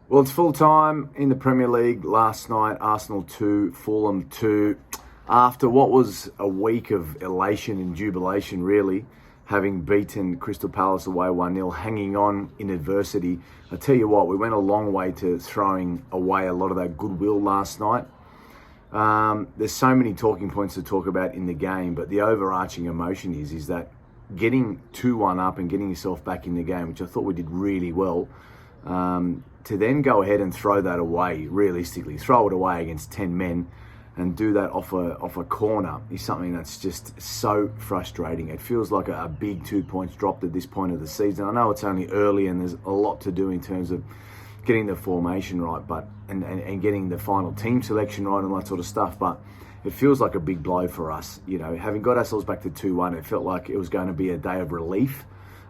Well, it's full time in the Premier League. Last night, Arsenal 2, Fulham 2. After what was a week of elation and jubilation, really, having beaten Crystal Palace away 1-0, hanging on in adversity. I tell you what, we went a long way to throwing away a lot of that goodwill last night. There's so many talking points to talk about in the game, but the overarching emotion is that getting 2-1 up and getting yourself back in the game, which I thought we did really well, to then go ahead and throw that away, realistically, throw it away against 10 men and do that off a corner is something that's just so frustrating. It feels like a big 2 points dropped at this point of the season. I know it's only early and there's a lot to do in terms of getting the formation right, and getting the final team selection right and that sort of stuff, but it feels like a big blow for us. You know, having got ourselves back to 2-1, it felt like it was going to be a day of relief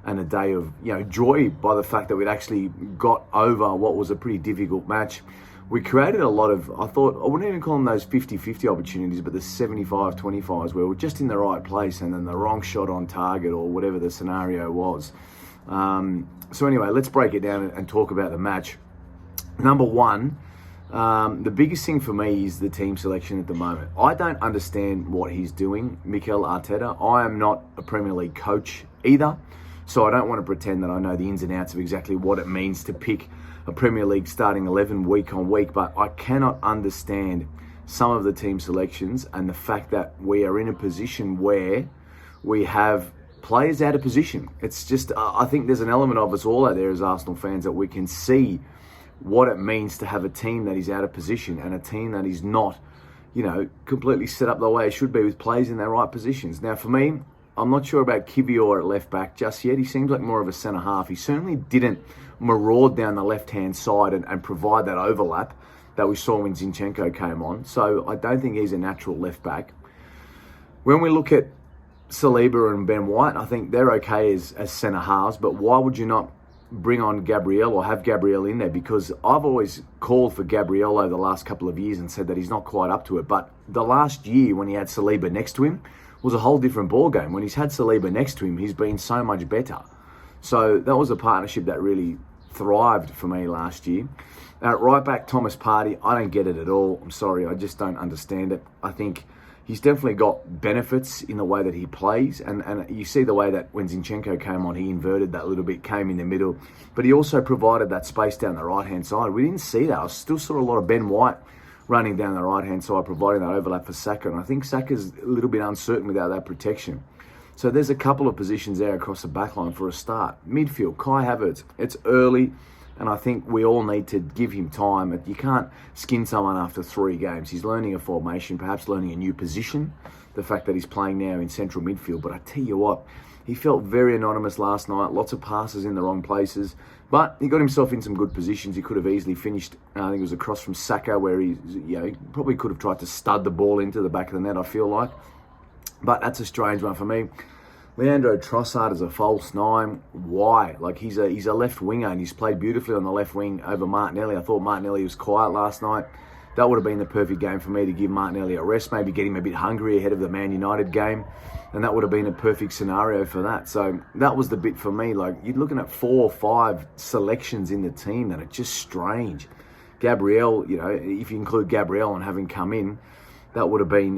and a day of, joy by the fact that we'd actually got over what was a pretty difficult match. We created a lot of, I wouldn't even call them those 50-50 opportunities, but the 75-25s where we're just in the right place and then the wrong shot on target or whatever the scenario was. So anyway, let's break it down and talk about the match. Number one, the biggest thing for me is the team selection at the moment. I don't understand what he's doing, Mikel Arteta. I am not a Premier League coach either, so I don't want to pretend that I know the ins and outs of exactly what it means to pick a Premier League starting 11 week on week, but I cannot understand some of the team selections and the fact that we are in a position where we have players out of position. It's just, I think there's an element of us all out there as Arsenal fans that we can see what it means to have a team that is out of position and a team that is not, completely set up the way it should be with players in their right positions. Now, for me, I'm not sure about Kivior at left back just yet. He seems like more of a centre half. He certainly didn't maraud down the left-hand side and provide that overlap that we saw when Zinchenko came on. So I don't think he's a natural left back. When we look at Saliba and Ben White, I think they're okay as centre halves, but why would you not bring on Gabriel or have Gabriel in there? Because I've always called for Gabriel over the last couple of years and said that he's not quite up to it. But the last year when he had Saliba next to him was a whole different ballgame. When he's had Saliba next to him, he's been so much better. So that was a partnership that really thrived for me last year. Right back, Thomas Partey, I don't get it at all. I'm sorry, I just don't understand it. I think he's definitely got benefits in the way that he plays, and you see the way that when Zinchenko came on, he inverted that little bit, came in the middle, but he also provided that space down the right-hand side. We didn't see that. I still saw a lot of Ben White running down the right-hand side, providing that overlap for Saka, and I think Saka's a little bit uncertain without that protection. So there's a couple of positions there across the back line for a start. Midfield, Kai Havertz, it's early, and I think we all need to give him time. You can't skin someone after 3 games. He's learning a formation, perhaps learning a new position, the fact that he's playing now in central midfield. But I tell you what, he felt very anonymous last night, lots of passes in the wrong places, but he got himself in some good positions. He could have easily finished, I think it was across from Saka, where he probably could have tried to stud the ball into the back of the net, I feel like. But that's a strange one for me. Leandro Trossard is a false 9. Why? He's a left winger and he's played beautifully on the left wing over Martinelli. I thought Martinelli was quiet last night. That would have been the perfect game for me to give Martinelli a rest, maybe get him a bit hungry ahead of the Man United game. And that would have been a perfect scenario for that. So that was the bit for me. You're looking at 4 or 5 selections in the team that are just strange. Gabriel, if you include Gabriel and having come in, that would have been,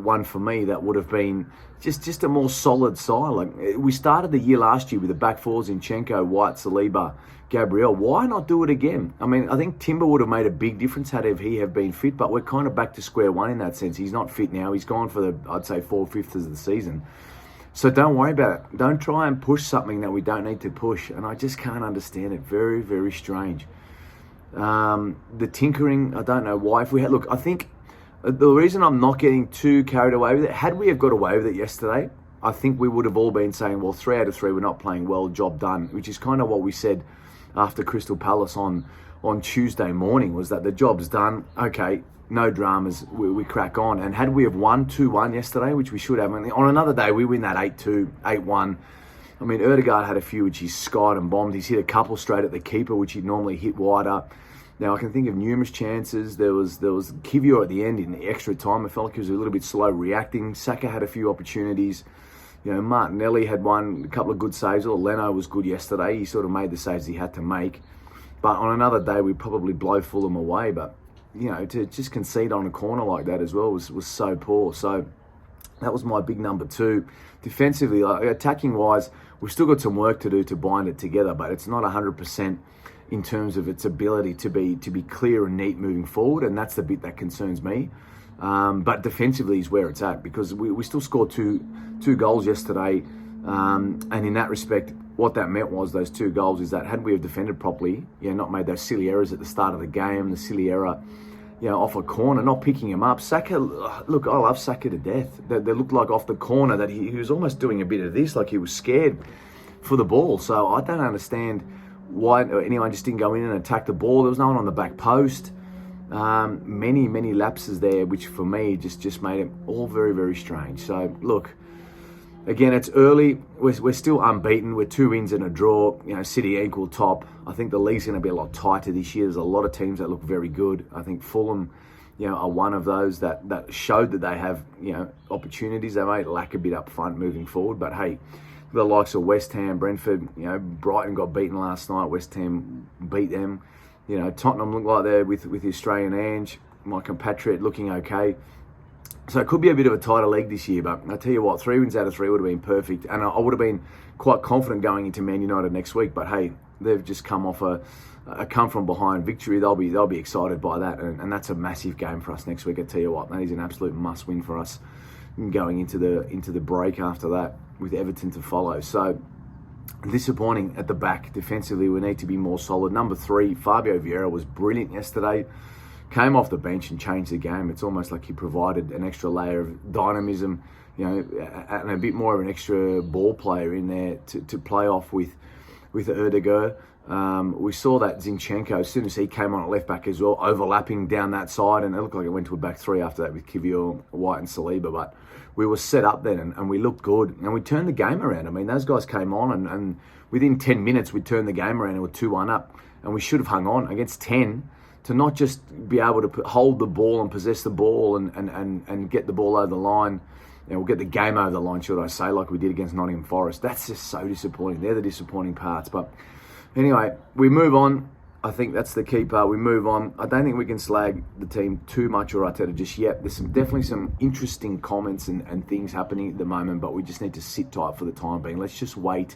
one for me. That would have been just a more solid side. We started the year last year with the back fours, Zinchenko, White, Saliba, Gabriel. Why not do it again? I mean, I think Timber would have made a big difference had he have been fit, but we're kind of back to square one in that sense. He's not fit now. He's gone for I'd say 4/5 of the season. So don't worry about it. Don't try and push something that we don't need to push. And I just can't understand it. Very, very strange. The tinkering, I don't know why. I think the reason I'm not getting too carried away with it, had we have got away with it yesterday, I think we would have all been saying, well, 3 out of 3, we're not playing well, job done, which is kind of what we said after Crystal Palace on Tuesday morning, was that the job's done. Okay, no dramas, we crack on. And had we have won 2-1 yesterday, which we should have, on another day, we win that 8-2, 8-1. I mean, Ødegaard had a few which he's skied and bombed. He's hit a couple straight at the keeper, which he'd normally hit wider. Now, I can think of numerous chances. There was Kivior at the end in the extra time. I felt like he was a little bit slow reacting. Saka had a few opportunities. Martinelli had a couple of good saves. Leno was good yesterday. He sort of made the saves he had to make. But on another day, we'd probably blow Fulham away. But, you know, to just concede on a corner like that as well was so poor. So that was my big number 2. Defensively, like, attacking-wise, we've still got some work to do to bind it together, but it's not 100% in terms of its ability to be clear and neat moving forward, and that's the bit that concerns me. But defensively is where it's at, because we still scored two goals yesterday, and in that respect, what that meant was those 2 goals is that had we have defended properly, not made those silly errors at the start of the game, the silly error, off a corner, not picking him up. Saka, look, I love Saka to death. They looked like off the corner that he was almost doing a bit of this, like he was scared for the ball. So I don't understand why anyone just didn't go in and attack the ball. There was no one on the back post. Many lapses there, which for me just made it all very, very strange. So look, again, it's early. We're still unbeaten. We're 2 wins and a draw. City equal top. I think the league's going to be a lot tighter this year. There's a lot of teams that look very good. I think Fulham, are one of those that showed that they have, opportunities. They may lack a bit up front moving forward, but hey, the likes of West Ham, Brentford, Brighton got beaten last night. West Ham beat them. Tottenham look like they're with the Australian Ange, my compatriot, looking okay. So it could be a bit of a tighter leg this year, but I tell you what, 3 wins out of 3 would have been perfect, and I would have been quite confident going into Man United next week. But hey, they've just come off a come from behind victory. They'll be excited by that, and that's a massive game for us next week. I tell you what, that is an absolute must win for us going into the break after that with Everton to follow. So disappointing at the back. Defensively, we need to be more solid. Number 3, Fabio Vieira was brilliant yesterday. Came off the bench and changed the game. It's almost like he provided an extra layer of dynamism, and a bit more of an extra ball player in there to play off with Erdegaard. We saw that Zinchenko, as soon as he came on at left back as well, overlapping down that side, and it looked like it went to a back 3 after that with Kivior, White and Saliba. But we were set up then, and we looked good, and we turned the game around. I mean, those guys came on, and within 10 minutes, we turned the game around and we're 2-1 up, and we should have hung on against 10 to not just be able to hold the ball and possess the ball and get the ball over the line, we'll get the game over the line, should I say, like we did against Nottingham Forest. That's just so disappointing. They're the disappointing parts. But anyway, we move on. I think that's the key part. We move on. I don't think we can slag the team too much or Arteta just yet. There's definitely some interesting comments and things happening at the moment, but we just need to sit tight for the time being. Let's just wait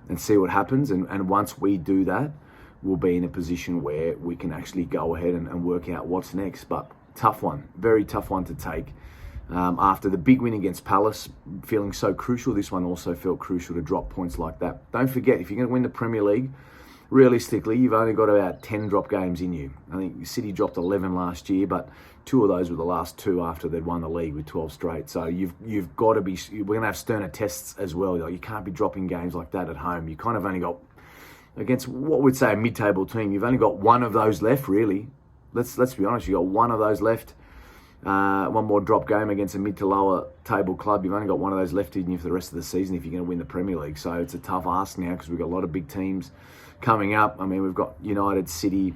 and see what happens. And once we do that, we'll be in a position where we can actually go ahead and work out what's next. But tough one, very tough one to take. After the big win against Palace, feeling so crucial, this one also felt crucial to drop points like that. Don't forget, if you're going to win the Premier League, realistically, you've only got about 10 drop games in you. I think City dropped 11 last year, but 2 of those were the last 2 after they'd won the league with 12 straight. So you've got to be, we're going to have sterner tests as well. You can't be dropping games like that at home. You kind of only got, against what we'd say a mid-table team, you've only got 1 of those left, really. Let's be honest, you've got 1 of those left. 1 more drop game against a mid to lower table club. You've only got 1 of those left in you for the rest of the season if you're going to win the Premier League. So it's a tough ask now because we've got a lot of big teams coming up. I mean, we've got United, City,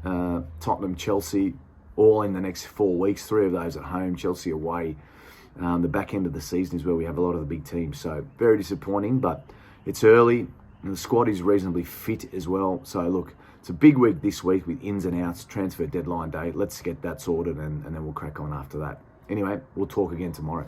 Tottenham, Chelsea, all in the next 4 weeks. 3 of those at home, Chelsea away. The back end of the season is where we have a lot of the big teams. So very disappointing, but it's early. And the squad is reasonably fit as well. So look, it's a big week this week with ins and outs, transfer deadline day. Let's get that sorted and then we'll crack on after that. Anyway, we'll talk again tomorrow.